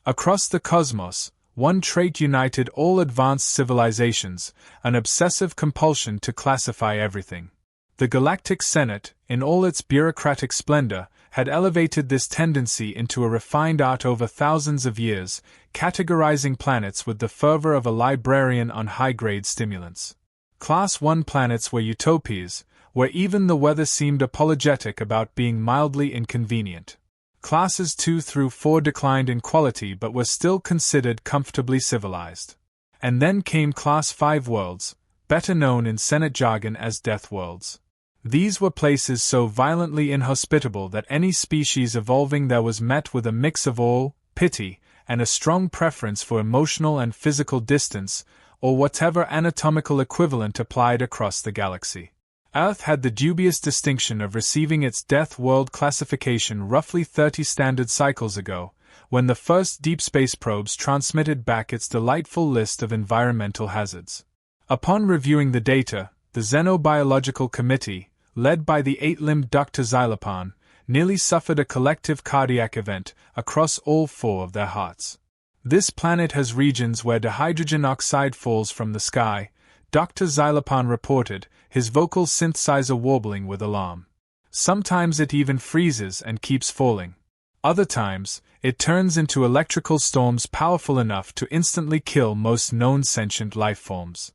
Across the cosmos, one trait united all advanced civilizations: an obsessive compulsion to classify everything. The Galactic Senate, in all its bureaucratic splendor, had elevated this tendency into a refined art over thousands of years, categorizing planets with the fervor of a librarian on high-grade stimulants. Class 1 planets were utopias, where even the weather seemed apologetic about being mildly inconvenient. Classes 2 through 4 declined in quality but were still considered comfortably civilized. And then came Class 5 worlds, better known in Senate jargon as death worlds. These were places so violently inhospitable that any species evolving there was met with a mix of awe, pity, and a strong preference for emotional and physical distance, or whatever anatomical equivalent applied across the galaxy. Earth had the dubious distinction of receiving its death world classification roughly 30 standard cycles ago, when the first deep space probes transmitted back its delightful list of environmental hazards. Upon reviewing the data, the Xenobiological Committee, led by the 8-limbed Dr. Xylopan, nearly suffered a collective cardiac event across all 4 of their hearts. This planet has regions where dihydrogen oxide falls from the sky, Dr. Xylopan reported, his vocal synthesizer warbling with alarm. Sometimes it even freezes and keeps falling. Other times, it turns into electrical storms powerful enough to instantly kill most known sentient life forms.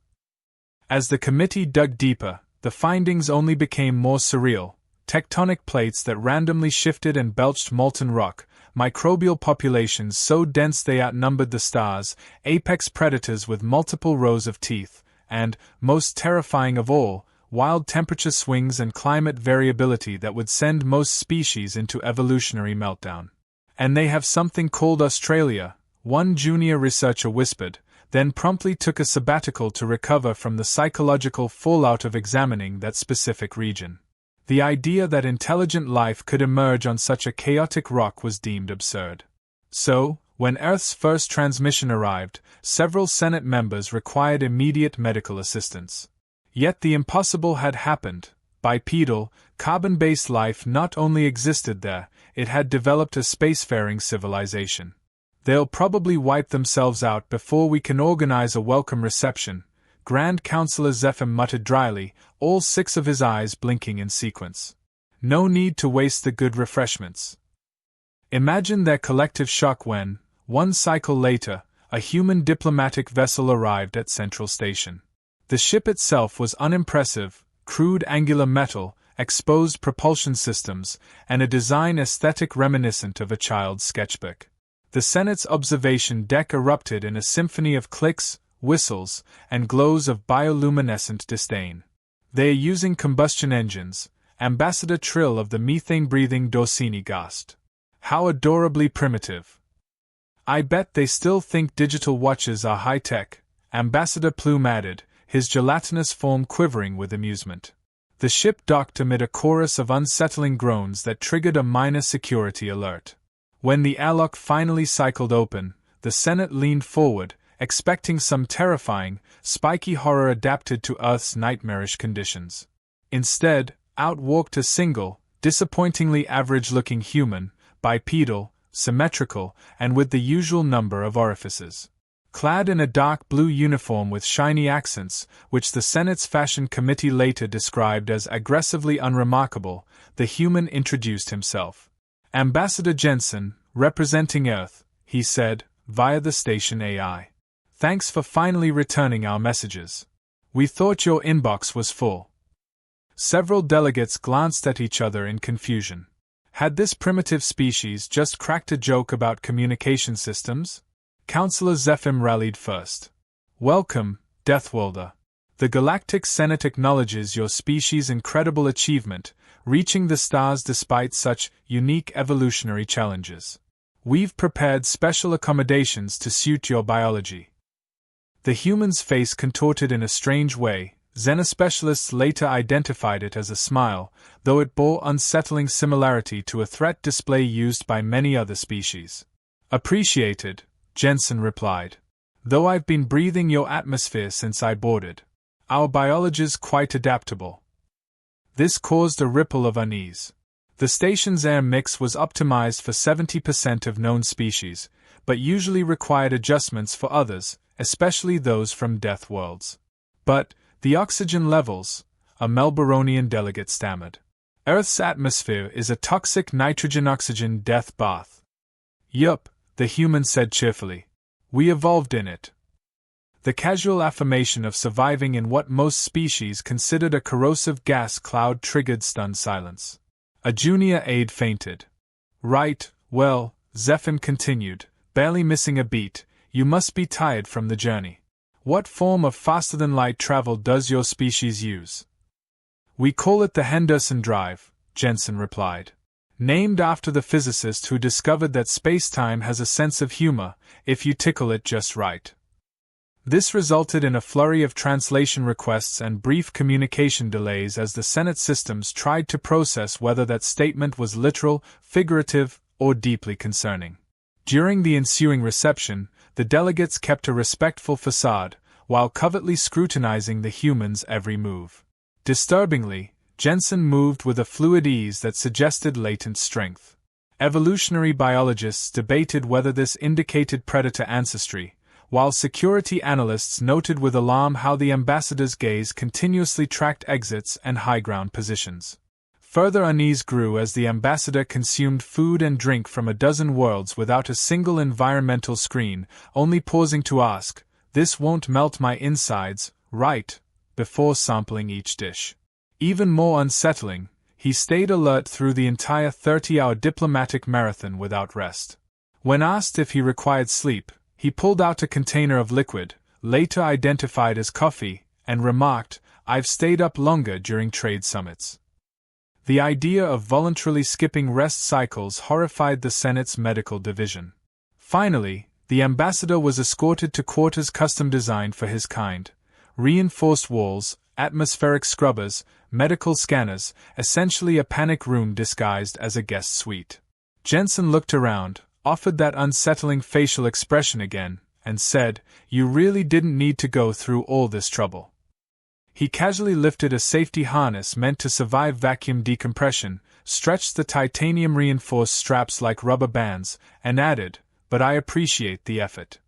As the committee dug deeper, the findings only became more surreal: tectonic plates that randomly shifted and belched molten rock, microbial populations so dense they outnumbered the stars, apex predators with multiple rows of teeth, and, most terrifying of all, wild temperature swings and climate variability that would send most species into evolutionary meltdown. And they have something called Australia, one junior researcher whispered, then promptly took a sabbatical to recover from the psychological fallout of examining that specific region. The idea that intelligent life could emerge on such a chaotic rock was deemed absurd. So, when Earth's first transmission arrived, several Senate members required immediate medical assistance. Yet the impossible had happened. Bipedal, carbon-based life not only existed there, it had developed a spacefaring civilization. They'll probably wipe themselves out before we can organize a welcome reception, Grand Councillor Zephim muttered dryly, all 6 of his eyes blinking in sequence. No need to waste the good refreshments. Imagine their collective shock when, 1 cycle later, a human diplomatic vessel arrived at Central Station. The ship itself was unimpressive: crude angular metal, exposed propulsion systems, and a design aesthetic reminiscent of a child's sketchbook. The Senate's observation deck erupted in a symphony of clicks, whistles, and glows of bioluminescent disdain. "They are using combustion engines," Ambassador Trill of the methane-breathing Dorsini gasped. "How adorably primitive." "I bet they still think digital watches are high-tech," Ambassador Plume added, his gelatinous form quivering with amusement. The ship docked amid a chorus of unsettling groans that triggered a minor security alert. When the airlock finally cycled open, the Senate leaned forward, expecting some terrifying, spiky horror adapted to Earth's nightmarish conditions. Instead, out walked a single, disappointingly average-looking human, bipedal, symmetrical, and with the usual number of orifices. Clad in a dark blue uniform with shiny accents, which the Senate's Fashion Committee later described as aggressively unremarkable, the human introduced himself. "Ambassador Jensen, representing Earth," he said, via the station AI. "Thanks for finally returning our messages. We thought your inbox was full." Several delegates glanced at each other in confusion. Had this primitive species just cracked a joke about communication systems? Councillor Zephim rallied first. "Welcome, Deathworlder. The Galactic Senate acknowledges your species' incredible achievement, reaching the stars despite such unique evolutionary challenges. We've prepared special accommodations to suit your biology." The human's face contorted in a strange way. Xenospecialists later identified it as a smile, though it bore unsettling similarity to a threat display used by many other species. "Appreciated," Jensen replied. "Though I've been breathing your atmosphere since I boarded. Our biology's quite adaptable." This caused a ripple of unease. The station's air mix was optimized for 70% of known species, but usually required adjustments for others, especially those from death worlds. But, the oxygen levels, a Melbournian delegate stammered. Earth's atmosphere is a toxic nitrogen-oxygen death bath. Yup, the human said cheerfully. We evolved in it. The casual affirmation of surviving in what most species considered a corrosive gas cloud triggered stunned silence. A junior aide fainted. Right, well, Zephyr continued, barely missing a beat, you must be tired from the journey. What form of faster-than-light travel does your species use? We call it the Henderson Drive, Jensen replied. Named after the physicist who discovered that space-time has a sense of humor, if you tickle it just right. This resulted in a flurry of translation requests and brief communication delays as the Senate systems tried to process whether that statement was literal, figurative, or deeply concerning. During the ensuing reception, the delegates kept a respectful facade, while covertly scrutinizing the human's every move. Disturbingly, Jensen moved with a fluid ease that suggested latent strength. Evolutionary biologists debated whether this indicated predator ancestry, while security analysts noted with alarm how the ambassador's gaze continuously tracked exits and high-ground positions. Further unease grew as the ambassador consumed food and drink from a dozen worlds without a single environmental screen, only pausing to ask, "This won't melt my insides, right?" before sampling each dish. Even more unsettling, he stayed alert through the entire 30-hour diplomatic marathon without rest. When asked if he required sleep, he pulled out a container of liquid, later identified as coffee, and remarked, "I've stayed up longer during trade summits." The idea of voluntarily skipping rest cycles horrified the Senate's medical division. Finally, the ambassador was escorted to quarters custom designed for his kind. Reinforced walls, atmospheric scrubbers, medical scanners, essentially a panic room disguised as a guest suite. Jensen looked around, offered that unsettling facial expression again, and said, "You really didn't need to go through all this trouble." He casually lifted a safety harness meant to survive vacuum decompression, stretched the titanium-reinforced straps like rubber bands, and added, "But I appreciate the effort."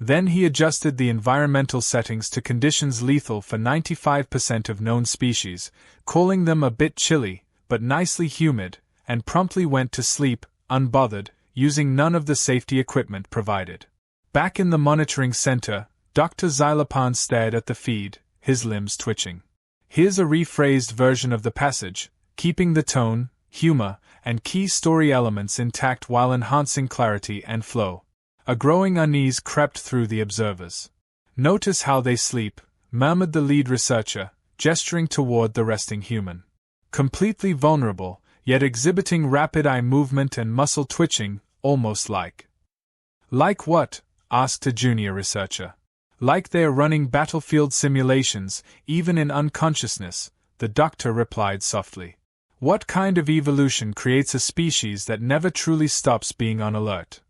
Then he adjusted the environmental settings to conditions lethal for 95% of known species, calling them a bit chilly, but nicely humid, and promptly went to sleep, unbothered, using none of the safety equipment provided. Back in the monitoring center, Dr. Xylopan stared at the feed, his limbs twitching. Here's a rephrased version of the passage, keeping the tone, humor, and key story elements intact while enhancing clarity and flow. A growing unease crept through the observers. "Notice how they sleep," murmured the lead researcher, gesturing toward the resting human. "Completely vulnerable, yet exhibiting rapid eye movement and muscle twitching, almost like." "Like what?" asked a junior researcher. "Like they're running battlefield simulations, even in unconsciousness," the doctor replied softly. "What kind of evolution creates a species that never truly stops being on alert?"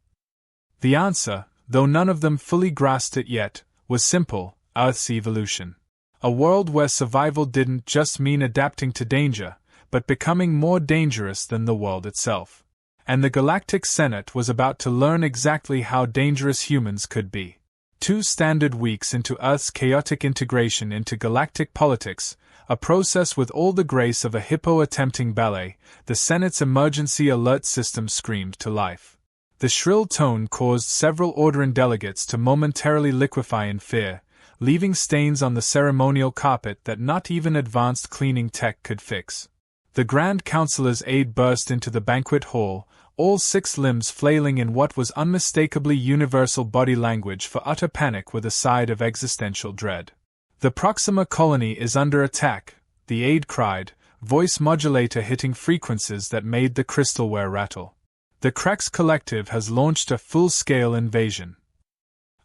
The answer, though none of them fully grasped it yet, was simple: Earth's evolution. A world where survival didn't just mean adapting to danger, but becoming more dangerous than the world itself. And the Galactic Senate was about to learn exactly how dangerous humans could be. 2 standard weeks into Earth's chaotic integration into galactic politics, a process with all the grace of a hippo attempting ballet, the Senate's emergency alert system screamed to life. The shrill tone caused several Orderan delegates to momentarily liquefy in fear, leaving stains on the ceremonial carpet that not even advanced cleaning tech could fix. The Grand Counselor's aide burst into the banquet hall, all 6 limbs flailing in what was unmistakably universal body language for utter panic with a side of existential dread. "The Proxima colony is under attack," the aide cried, voice modulator hitting frequencies that made the crystalware rattle. "The Krex Collective has launched a full-scale invasion."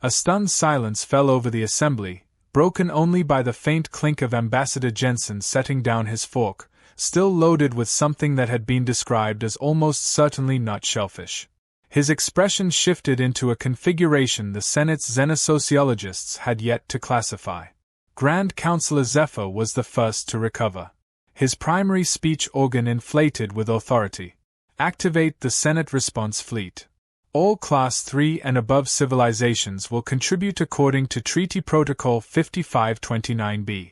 A stunned silence fell over the assembly, broken only by the faint clink of Ambassador Jensen setting down his fork, still loaded with something that had been described as almost certainly not shellfish. His expression shifted into a configuration the Senate's xenosociologists had yet to classify. Grand Counselor Zephyr was the first to recover. His primary speech organ inflated with authority. "Activate the Senate Response Fleet." All Class 3 and above civilizations will contribute according to Treaty Protocol 5529b.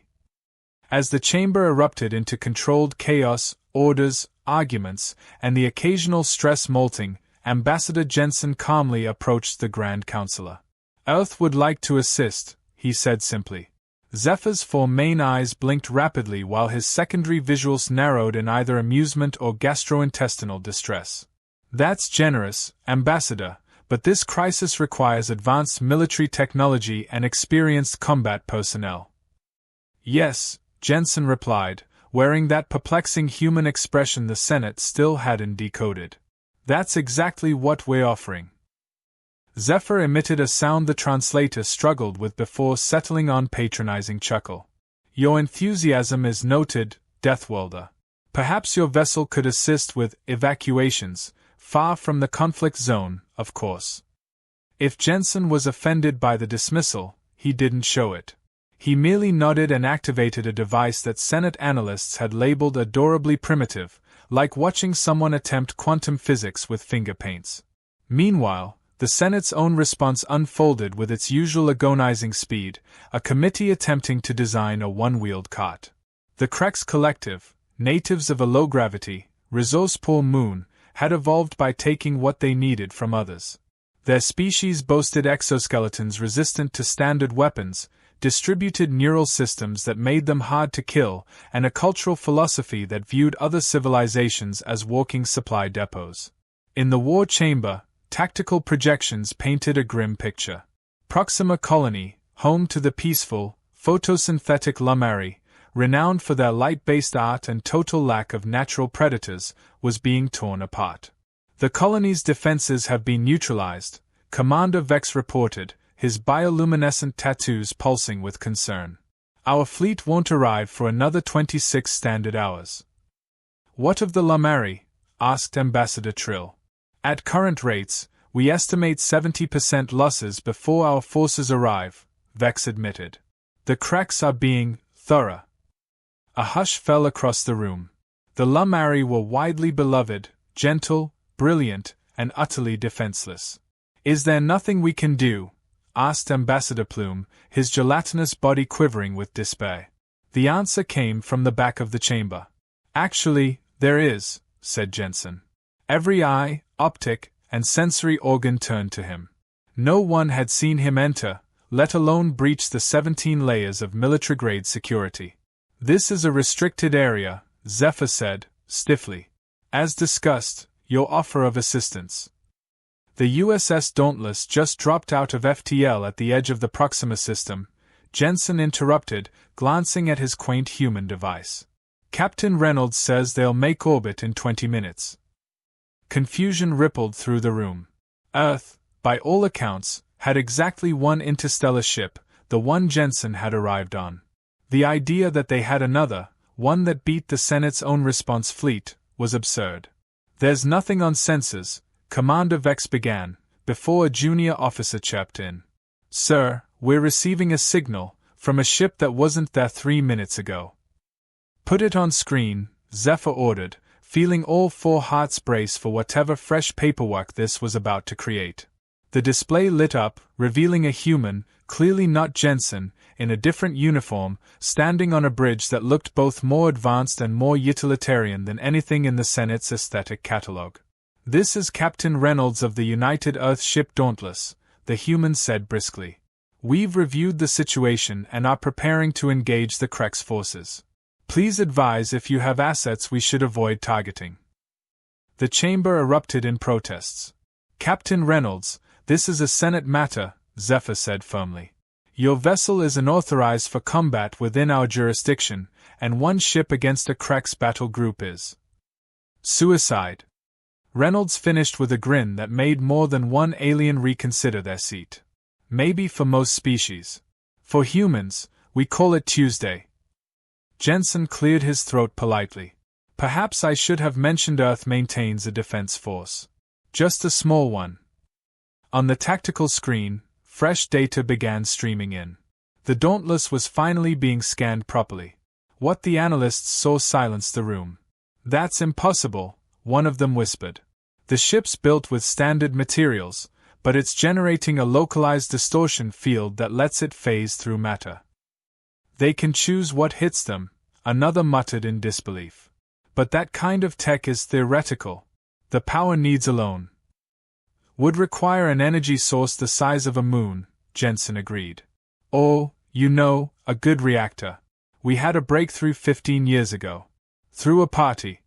As the chamber erupted into controlled chaos, orders, arguments, and the occasional stress molting, Ambassador Jensen calmly approached the Grand Counselor. Earth would like to assist, he said simply. Zephyr's four main eyes blinked rapidly while his secondary visuals narrowed in either amusement or gastrointestinal distress. That's generous, Ambassador, but this crisis requires advanced military technology and experienced combat personnel. Yes, Jensen replied, wearing that perplexing human expression the Senate still hadn't decoded. That's exactly what we're offering. Zephyr emitted a sound the translator struggled with before settling on patronizing chuckle. Your enthusiasm is noted, Deathwelder. Perhaps your vessel could assist with evacuations, far from the conflict zone, of course. If Jensen was offended by the dismissal, he didn't show it. He merely nodded and activated a device that Senate analysts had labeled adorably primitive, like watching someone attempt quantum physics with finger paints. Meanwhile, the Senate's own response unfolded with its usual agonizing speed, a committee attempting to design a one-wheeled cart. The Krex Collective, natives of a low-gravity, resource-poor moon, had evolved by taking what they needed from others. Their species boasted exoskeletons resistant to standard weapons, distributed neural systems that made them hard to kill, and a cultural philosophy that viewed other civilizations as walking supply depots. In the war chamber, tactical projections painted a grim picture. Proxima Colony, home to the peaceful, photosynthetic Lamari, renowned for their light-based art and total lack of natural predators, was being torn apart. The colony's defenses have been neutralized, Commander Vex reported, his bioluminescent tattoos pulsing with concern. Our fleet won't arrive for another 26 standard hours. What of the Lamari? Asked Ambassador Trill. At current rates, we estimate 70% losses before our forces arrive, Vex admitted. The Krex are being thorough. A hush fell across the room. The Lamari were widely beloved, gentle, brilliant, and utterly defenseless. Is there nothing we can do? Asked Ambassador Plume, his gelatinous body quivering with despair. The answer came from the back of the chamber. Actually, there is, said Jensen. Every eye, optic, and sensory organ turned to him. No one had seen him enter, let alone breach the 17 layers of military-grade security. This is a restricted area, Zephyr said, stiffly. As discussed, your offer of assistance. The USS Dauntless just dropped out of FTL at the edge of the Proxima system, Jensen interrupted, glancing at his quaint human device. Captain Reynolds says they'll make orbit in 20 minutes. Confusion rippled through the room. Earth, by all accounts, had exactly one interstellar ship, the one Jensen had arrived on. The idea that they had another, one that beat the Senate's own response fleet, was absurd. There's nothing on sensors, Commander Vex began, before a junior officer chipped in. Sir, we're receiving a signal, from a ship that wasn't there 3 minutes ago. Put it on screen, Zephyr ordered, feeling all four hearts brace for whatever fresh paperwork this was about to create. The display lit up, revealing a human, clearly not Jensen, in a different uniform, standing on a bridge that looked both more advanced and more utilitarian than anything in the Senate's aesthetic catalogue. This is Captain Reynolds of the United Earth ship Dauntless, the human said briskly. We've reviewed the situation and are preparing to engage the Krex forces. Please advise if you have assets we should avoid targeting. The chamber erupted in protests. Captain Reynolds, this is a Senate matter, Zephyr said firmly. Your vessel is unauthorized for combat within our jurisdiction, and one ship against a Krex battle group is suicide. Reynolds finished with a grin that made more than one alien reconsider their seat. Maybe for most species. For humans, we call it Tuesday. Jensen cleared his throat politely. Perhaps I should have mentioned Earth maintains a defense force. Just a small one. On the tactical screen, fresh data began streaming in. The Dauntless was finally being scanned properly. What the analysts saw silenced the room. That's impossible, one of them whispered. The ship's built with standard materials, but it's generating a localized distortion field that lets it phase through matter. They can choose what hits them, another muttered in disbelief. But that kind of tech is theoretical. The power needs alone would require an energy source the size of a moon, Jensen agreed. Or, a good reactor. We had a breakthrough 15 years ago. Through a party.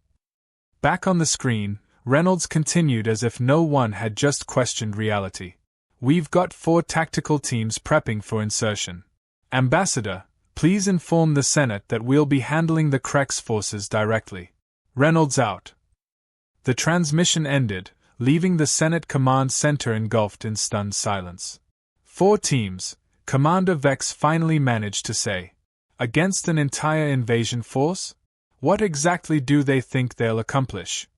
Back on the screen, Reynolds continued as if no one had just questioned reality. We've got 4 tactical teams prepping for insertion. Ambassador, please inform the Senate that we'll be handling the Krex forces directly. Reynolds out. The transmission ended, leaving the Senate Command Center engulfed in stunned silence. 4 teams, Commander Vex finally managed to say. Against an entire invasion force? What exactly do they think they'll accomplish?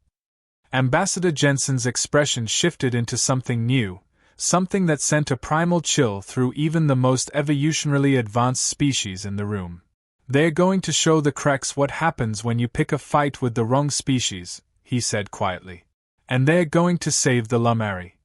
Ambassador Jensen's expression shifted into something new, something that sent a primal chill through even the most evolutionarily advanced species in the room. They're going to show the Krex what happens when you pick a fight with the wrong species, he said quietly. And they're going to save the Lumari.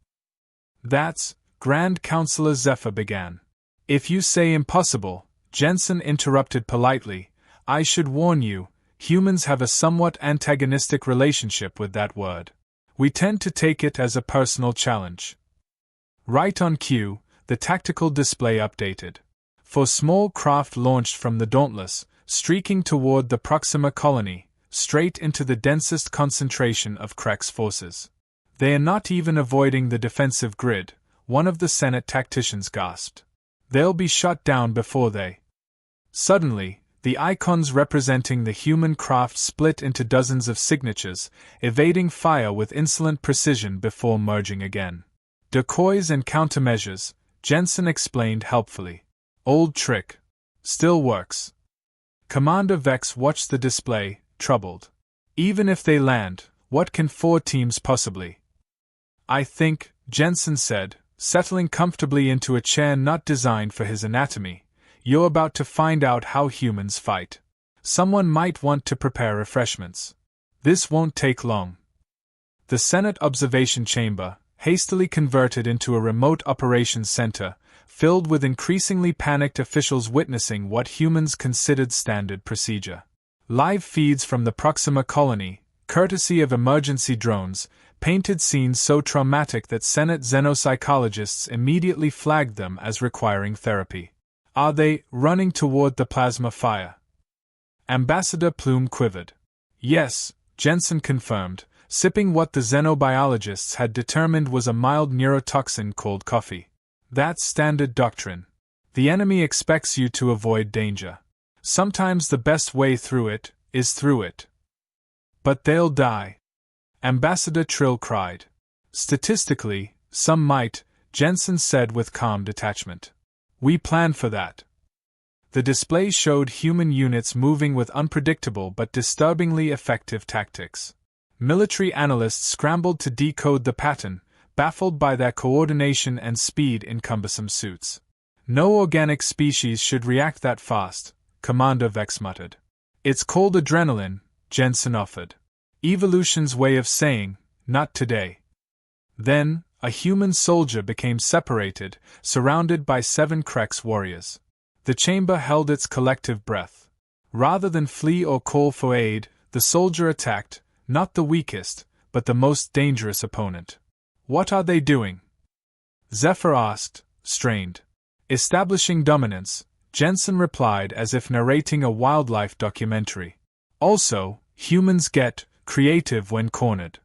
That's, Grand Counselor Zephyr began. If you say impossible, Jensen interrupted politely, I should warn you, humans have a somewhat antagonistic relationship with that word. We tend to take it as a personal challenge. Right on cue, the tactical display updated. For small craft launched from the Dauntless, streaking toward the Proxima colony, straight into the densest concentration of Krex forces. They are not even avoiding the defensive grid, one of the Senate tacticians gasped. They'll be shot down before they. Suddenly, the icons representing the human craft split into dozens of signatures, evading fire with insolent precision before merging again. Decoys and countermeasures, Jensen explained helpfully. Old trick. Still works. Commander Vex watched the display, troubled. Even if they land, what can 4 teams possibly? I think, Jensen said, settling comfortably into a chair not designed for his anatomy, you're about to find out how humans fight. Someone might want to prepare refreshments. This won't take long. The Senate Observation Chamber, hastily converted into a remote operations center, filled with increasingly panicked officials witnessing what humans considered standard procedure. Live feeds from the Proxima colony, courtesy of emergency drones, painted scenes so traumatic that Senate xenopsychologists immediately flagged them as requiring therapy. Are they running toward the plasma fire? Ambassador Plume quivered. Yes, Jensen confirmed, sipping what the xenobiologists had determined was a mild neurotoxin called coffee. That's standard doctrine. The enemy expects you to avoid danger. Sometimes the best way through it is through it. But they'll die. Ambassador Trill cried. Statistically, some might, Jensen said with calm detachment. We planned for that. The display showed human units moving with unpredictable but disturbingly effective tactics. Military analysts scrambled to decode the pattern, baffled by their coordination and speed in cumbersome suits. No organic species should react that fast, Commander Vex muttered. It's called adrenaline, Jensen offered. Evolution's way of saying, not today. Then, a human soldier became separated, surrounded by 7 Krex warriors. The chamber held its collective breath. Rather than flee or call for aid, the soldier attacked, not the weakest, but the most dangerous opponent. What are they doing? Zephyr asked, strained. Establishing dominance, Jensen replied as if narrating a wildlife documentary. Also, humans get creative when cornered.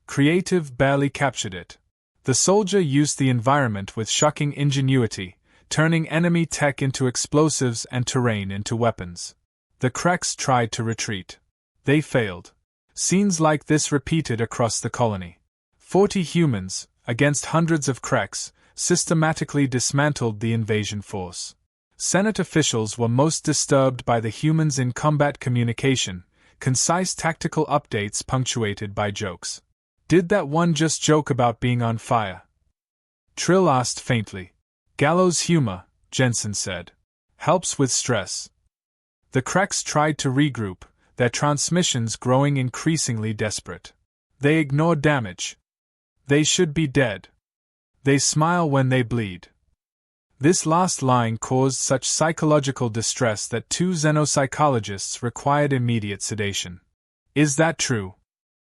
Creative barely captured it. The soldier used the environment with shocking ingenuity, turning enemy tech into explosives and terrain into weapons. The Krex tried to retreat. They failed. Scenes like this repeated across the colony. 40 humans, against hundreds of Krex, systematically dismantled the invasion force. Senate officials were most disturbed by the humans in combat communication, concise tactical updates punctuated by jokes. Did that one just joke about being on fire? Trill asked faintly. Gallows humor, Jensen said. Helps with stress. The Krex tried to regroup, their transmissions growing increasingly desperate. They ignore damage. They should be dead. They smile when they bleed. This last line caused such psychological distress that two xenopsychologists required immediate sedation. Is that true?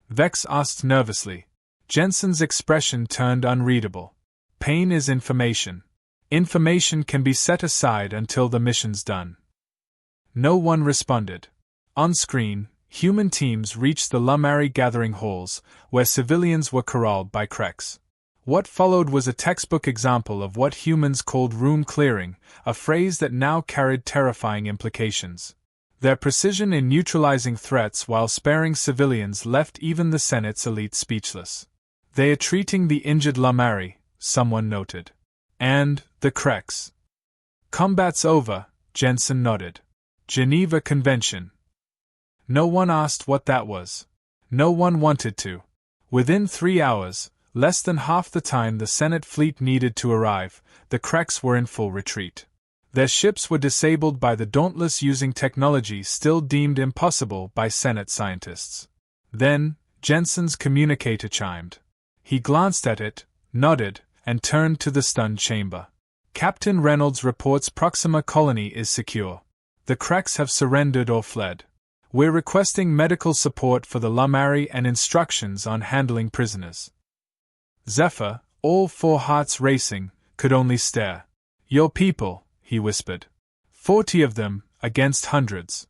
Vex asked nervously. Jensen's expression turned unreadable. Pain is information. Information can be set aside until the mission's done. No one responded. On screen, human teams reached the Lamari gathering halls, where civilians were corralled by Kreks. What followed was a textbook example of what humans called room clearing, a phrase that now carried terrifying implications. Their precision in neutralizing threats while sparing civilians left even the Senate's elite speechless. They are treating the injured Lamari, someone noted. And the Kreks. Combat's over, Jensen nodded. Geneva Convention. No one asked what that was. No one wanted to. Within 3 hours, less than half the time the Senate fleet needed to arrive, the Kreks were in full retreat. Their ships were disabled by the Dauntless using technology still deemed impossible by Senate scientists. Then, Jensen's communicator chimed. He glanced at it, nodded, and turned to the stunned chamber. Captain Reynolds reports Proxima Colony is secure. The Kreks have surrendered or fled. We're requesting medical support for the Lamari and instructions on handling prisoners. Zephyr, all 4 hearts racing, could only stare. Your people, he whispered. 40 of them, against hundreds.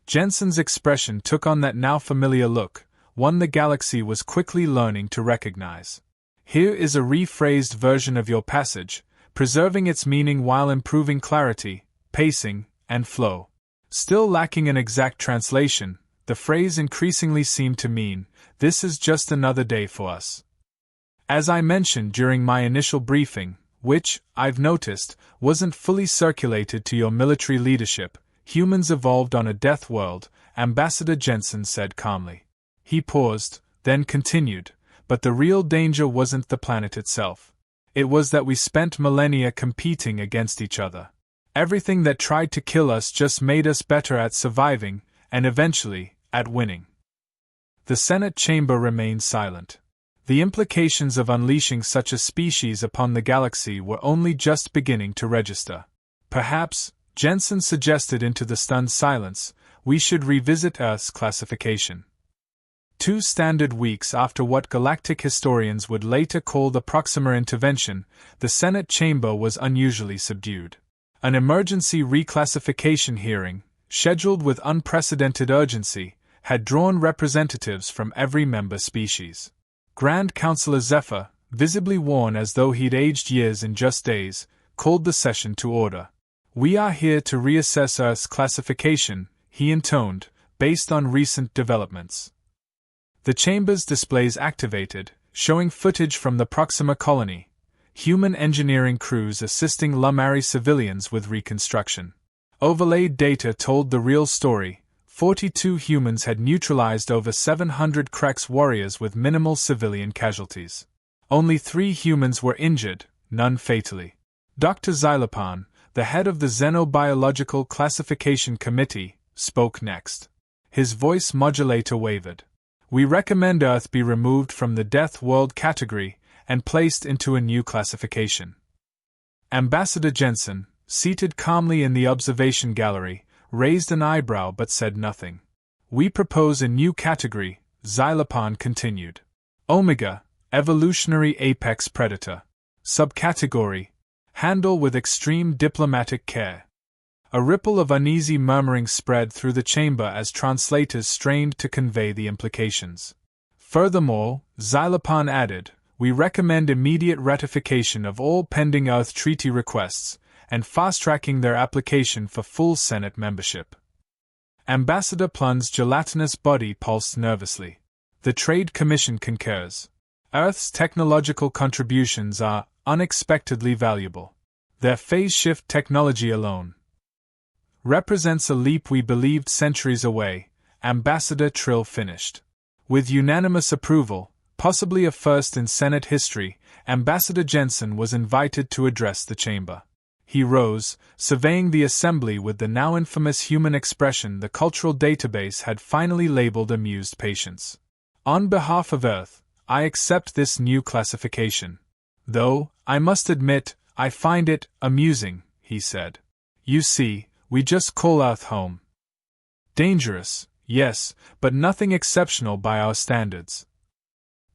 Jensen's expression took on that now familiar look, one the galaxy was quickly learning to recognize. Here is a rephrased version of your passage, preserving its meaning while improving clarity, pacing, and flow. Still lacking an exact translation, the phrase increasingly seemed to mean, this is just another day for us. As I mentioned during my initial briefing, which, I've noticed, wasn't fully circulated to your military leadership, humans evolved on a death world, Ambassador Jensen said calmly. He paused, then continued, but the real danger wasn't the planet itself. It was that we spent millennia competing against each other. Everything that tried to kill us just made us better at surviving, and eventually, at winning. The Senate chamber remained silent. The implications of unleashing such a species upon the galaxy were only just beginning to register. Perhaps, Jensen suggested into the stunned silence, we should revisit Earth's classification. 2 standard weeks after what galactic historians would later call the Proxima intervention, the Senate chamber was unusually subdued. An emergency reclassification hearing, scheduled with unprecedented urgency, had drawn representatives from every member species. Grand Counselor Zephyr, visibly worn as though he'd aged years in just days, called the session to order. We are here to reassess Earth's classification, he intoned, based on recent developments. The chamber's displays activated, showing footage from the Proxima colony, human engineering crews assisting Lamari civilians with reconstruction. Overlaid data told the real story. 42 humans had neutralized over 700 Kreks warriors with minimal civilian casualties. Only 3 humans were injured, none fatally. Dr. Xylopan, the head of the Xenobiological Classification Committee, spoke next. His voice modulator wavered. We recommend Earth be removed from the Death World category and placed into a new classification. Ambassador Jensen, seated calmly in the observation gallery, raised an eyebrow but said nothing. We propose a new category, Xylopan continued. Omega, evolutionary apex predator. Subcategory, handle with extreme diplomatic care. A ripple of uneasy murmuring spread through the chamber as translators strained to convey the implications. Furthermore, Xylopan added, we recommend immediate ratification of all pending Earth Treaty requests, and fast-tracking their application for full Senate membership. Ambassador Plun's gelatinous body pulsed nervously. The Trade Commission concurs. Earth's technological contributions are unexpectedly valuable. Their phase-shift technology alone represents a leap we believed centuries away, Ambassador Trill finished. With unanimous approval, possibly a first in Senate history, Ambassador Jensen was invited to address the chamber. He rose, surveying the assembly with the now infamous human expression the cultural database had finally labeled amused patience. On behalf of Earth, I accept this new classification. Though, I must admit, I find it amusing, he said. You see, we just call Earth home. Dangerous, yes, but nothing exceptional by our standards.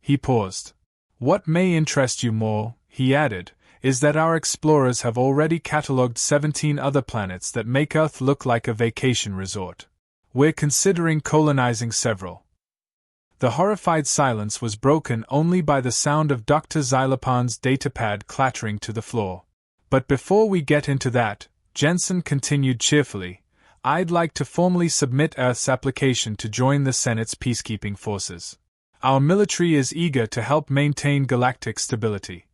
He paused. What may interest you more, he added, is that our explorers have already catalogued 17 other planets that make Earth look like a vacation resort. We're considering colonizing several. The horrified silence was broken only by the sound of Dr. Xylopon's datapad clattering to the floor. But before we get into that, Jensen continued cheerfully, I'd like to formally submit Earth's application to join the Senate's peacekeeping forces. Our military is eager to help maintain galactic stability.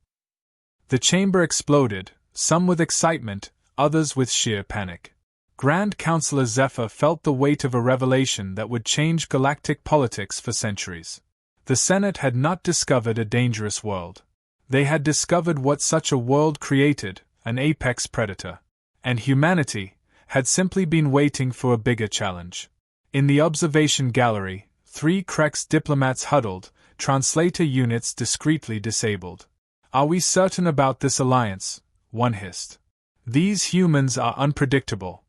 The chamber exploded, some with excitement, others with sheer panic. Grand Counselor Zephyr felt the weight of a revelation that would change galactic politics for centuries. The Senate had not discovered a dangerous world. They had discovered what such a world created, an apex predator. And humanity had simply been waiting for a bigger challenge. In the observation gallery, 3 Krex diplomats huddled, translator units discreetly disabled. Are we certain about this alliance? One hissed. These humans are unpredictable.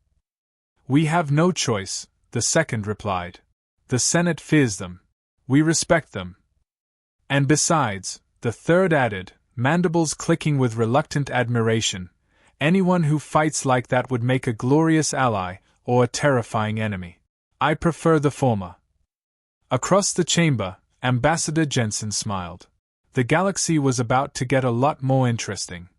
We have no choice, the second replied. The Senate fears them. We respect them. And besides, the third added, mandibles clicking with reluctant admiration, anyone who fights like that would make a glorious ally or a terrifying enemy. I prefer the former. Across the chamber, Ambassador Jensen smiled. The galaxy was about to get a lot more interesting.